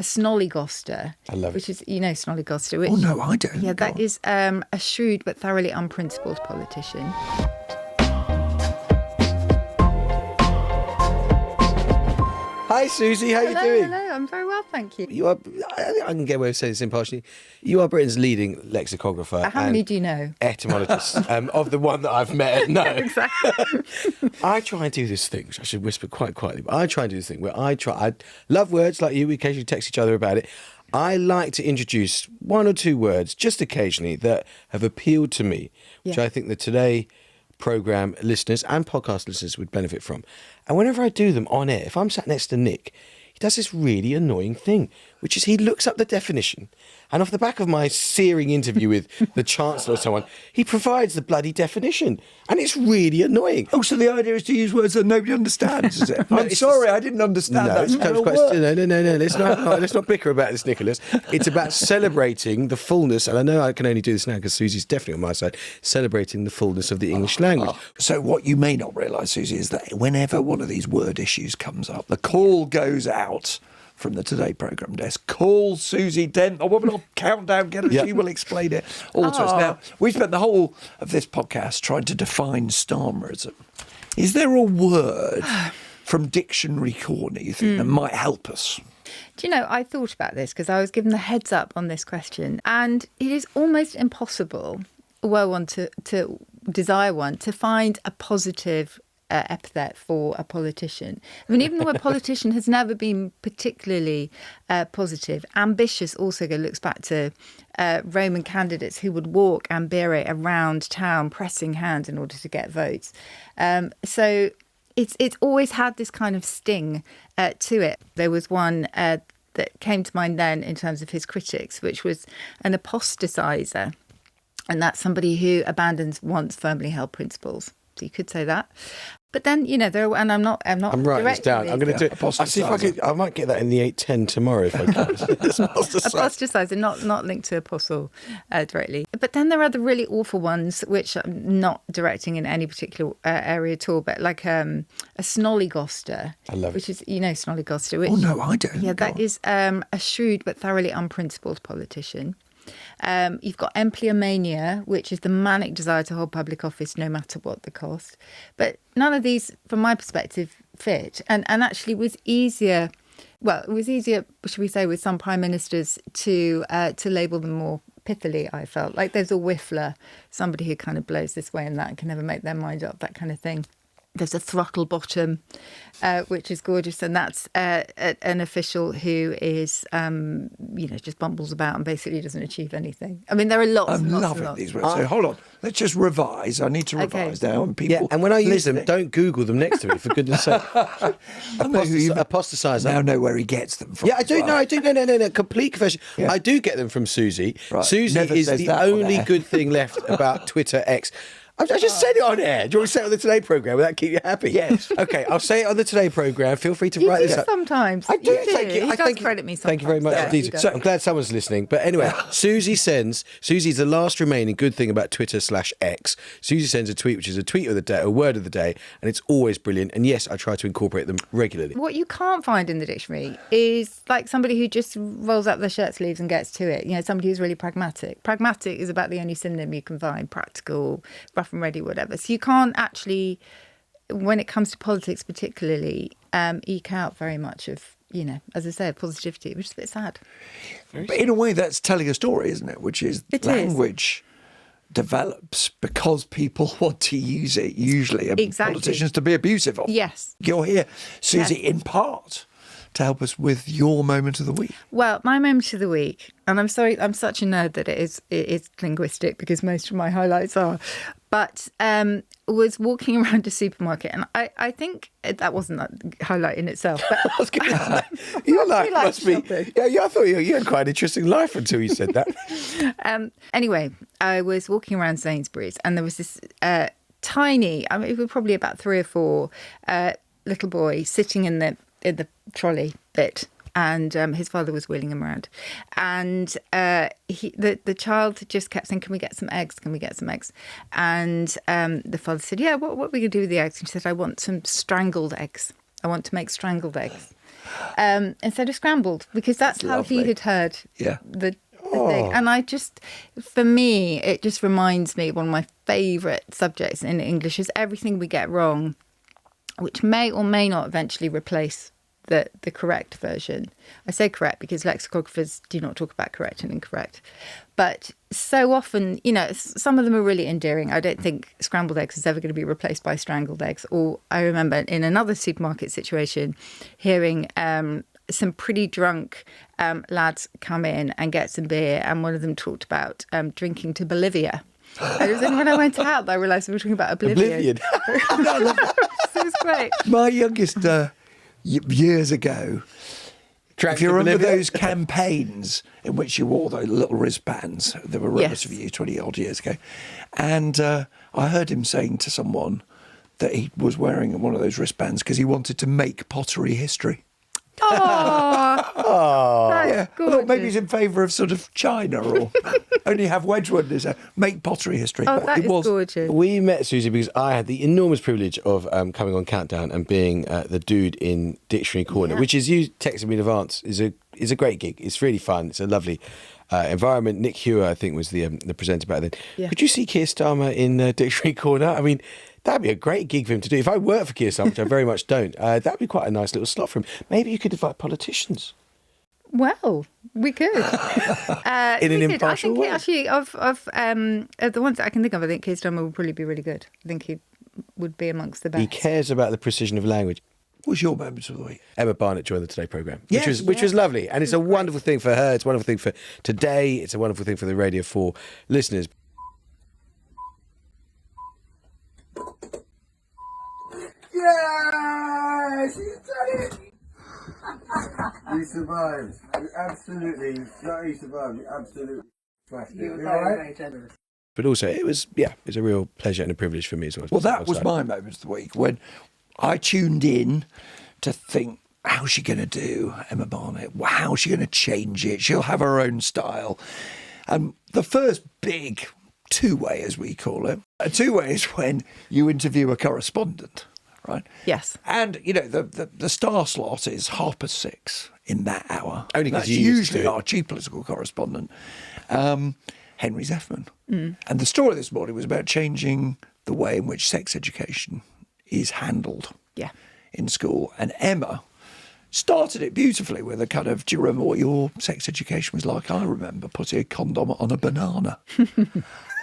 snollygoster. I love it. Which is, snollygoster. Which, Oh, no, I don't. Yeah, Go that on. is a shrewd but thoroughly unprincipled politician. Hi, Susie. How you Hello, doing? hello. I'm very well, thank you. You are. I can get away with saying this impartially. You are Britain's leading lexicographer. How many do you know? Etymologist of the one that I've met. No, Exactly. I try and do this thing, which I should whisper quite quietly, but I try and do this thing where I love words like you. We occasionally text each other about it. I like to introduce one or two words, just occasionally, that have appealed to me, which Yeah. I think the Today programme listeners and podcast listeners would benefit from. And whenever I do them on air, if I'm sat next to Nick, he does this really annoying thing, which is he looks up the definition, and off the back of my searing interview with the Chancellor or someone, he provides the bloody definition, and it's really annoying. Oh, so the idea is to use words that nobody understands, is it? I'm it's sorry, I didn't understand No, that. it's How quite, it works. no. Let's not bicker about this, Nicholas. It's about celebrating the fullness, and I know I can only do this now because Susie's definitely on my side, celebrating the fullness of the English language. So what you may not realise, Susie, is that whenever one of these word issues comes up, the call goes out from the Today programme desk. Call Susie Dent, the woman on Countdown, get her, Yeah. she will explain it all to us. Now, we spent the whole of this podcast trying to define Starmerism. Is there a word from Dictionary Corner you think that might help us? Do you know, I thought about this because I was given the heads up on this question, and it is almost impossible, were one to desire one, to find a positive epithet for a politician. I mean, even the word politician has never been particularly positive. Ambitious also looks back to Roman candidates who would walk ambire around town pressing hands in order to get votes. So it's always had this kind of sting to it. There was one that came to mind then in terms of his critics, which was an apostatizer. And that's somebody who abandons once firmly held principles. So you could say that. But then, there are, and I'm writing this down. I'm going to do it. I'll see if I might get that in the 8:10 tomorrow if I can. Apostatizer, not linked to apostle directly. But then there are the really awful ones, which I'm not directing in any particular area at all, but like a snollygoster. I love it. Which is, snollygoster. Which, Oh, no, I don't. Yeah, Go that on. is a shrewd but thoroughly unprincipled politician. You've got empleomania, which is the manic desire to hold public office no matter what the cost. But none of these, from my perspective, fit. And actually was easier, should we say, with some prime ministers to label them more pithily, I felt. Like there's a whiffler, somebody who kind of blows this way and that and can never make their mind up, that kind of thing. There's a throttle bottom, which is gorgeous, and that's an official who is, just bumbles about and basically doesn't achieve anything. I mean, there are lots. I'm and lots loving and lots. these words. So hold on, let's just revise. I need to revise now. And people, Yeah, and when I use them, listening- don't Google them next to me, for goodness sake. I know who you Apostatizer. now know where he gets them from. Yeah, I do. as well. No, I do. No. Complete confession. Yeah. I do get them from Susie. Right. Susie Never is says the that on only air. good thing left about Twitter X. I just said it on air. Do you want me to say it on the Today programme? Will that keep you happy? Yes. Okay, I'll say it on the Today programme. Feel free to You write do this up. sometimes. I do. You Thank you. He I does thank you. credit me sometimes. Thank you very much Yeah, indeed. he does. So I'm glad someone's listening. But anyway, Susie's the last remaining good thing about Twitter/X. Susie sends a tweet, which is a tweet of the day, a word of the day, and it's always brilliant. And yes, I try to incorporate them regularly. What you can't find in the dictionary is like somebody who just rolls up their shirt sleeves and gets to it. Somebody who's really pragmatic. Pragmatic is about the only synonym you can find. Practical, rough and ready, whatever. So you can't actually, when it comes to politics particularly, eke out very much of, as I say, positivity, which is a bit sad. But in a way, that's telling a story, isn't it? Which is It is. language develops because people want to use it, usually, and Exactly. politicians to be abusive of. Yes. You're here, Susie, Yes. in part to help us with your moment of the week. Well, my moment of the week, and I'm sorry, I'm such a nerd that it is linguistic because most of my highlights are, but was walking around a supermarket, and I think that wasn't a highlight in itself. But I was going to say, your life You like must be. shopping. Yeah, I thought you had quite an interesting life until you said that. Anyway, I was walking around Sainsbury's, and there was this tiny, I mean, it was probably about 3 or 4 little boy sitting in the trolley bit, and his father was wheeling him around, and the child just kept saying, "Can we get some eggs? Can we get some eggs?" And the father said, "Yeah, what are we going to do with the eggs?" And she said, "I want some strangled eggs. I want to make strangled eggs." instead of scrambled, because that's how he lovely. had heard Yeah. the thing. And for me, it just reminds me, one of my favourite subjects in English is everything we get wrong, which may or may not eventually replace the correct version. I say correct because lexicographers do not talk about correct and incorrect. But so often, some of them are really endearing. I don't think scrambled eggs is ever going to be replaced by strangled eggs. Or I remember in another supermarket situation hearing some pretty drunk lads come in and get some beer, and one of them talked about drinking to Bolivia. And then when I went out, I realised we were talking about oblivion. It was great. My youngest, years ago, if you remember those campaigns in which you wore those little wristbands, they were relatively 20-odd years ago. And I heard him saying to someone that he was wearing one of those wristbands because he wanted to make pottery history. Oh, that's Yeah, I thought maybe he's in favour of sort of China or only have Wedgwood as a make pottery history. Oh, But that it is was gorgeous. We met Susie because I had the enormous privilege of coming on Countdown and being the dude in Dictionary Corner, which is, you texted me in advance, is a great gig. It's really fun. It's a lovely environment. Nick Hewer, I think, was the presenter back then. Yeah. Could you see Keir Starmer in Dictionary Corner? I mean, that'd be a great gig for him to do. If I work for Keir Starmer, which I very much don't, that'd be quite a nice little slot for him. Maybe you could invite politicians. Well, we could. In an impartial way. I think actually, of the ones that I can think of, I think Keir Starmer would probably be really good. I think he would be amongst the best. He cares about the precision of language. What was your moment of the week? Emma Barnett joined the Today programme, Yes, which was lovely. And it's a wonderful thing for her. It's a wonderful thing for Today. It's a wonderful thing for the Radio 4 listeners. Yes! You done it! You survived. You absolutely, not you survived, you absolutely smashed it. You very, very generous. But also, it was a real pleasure and a privilege for me as well. Well, that was my moment of the week when I tuned in to think, how's she going to do Emma Barnett? How's she going to change it? She'll have her own style. And the first big two-way, as we call it, a two-way is when you interview a correspondent, right? Yes. And, the star slot is 6:30 in that hour. Only 'cause That's you used to usually do it. our chief political correspondent, Henry Zeffman. And the story this morning was about changing the way in which sex education is handled Yeah. in school. And Emma started it beautifully with a kind of, do you remember what your sex education was like? I remember putting a condom on a banana.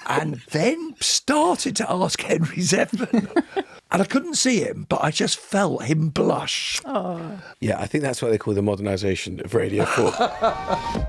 And then started to ask Henry Zeffman. And I couldn't see him, but I just felt him blush. Yeah, I think that's what they call the modernisation of Radio 4.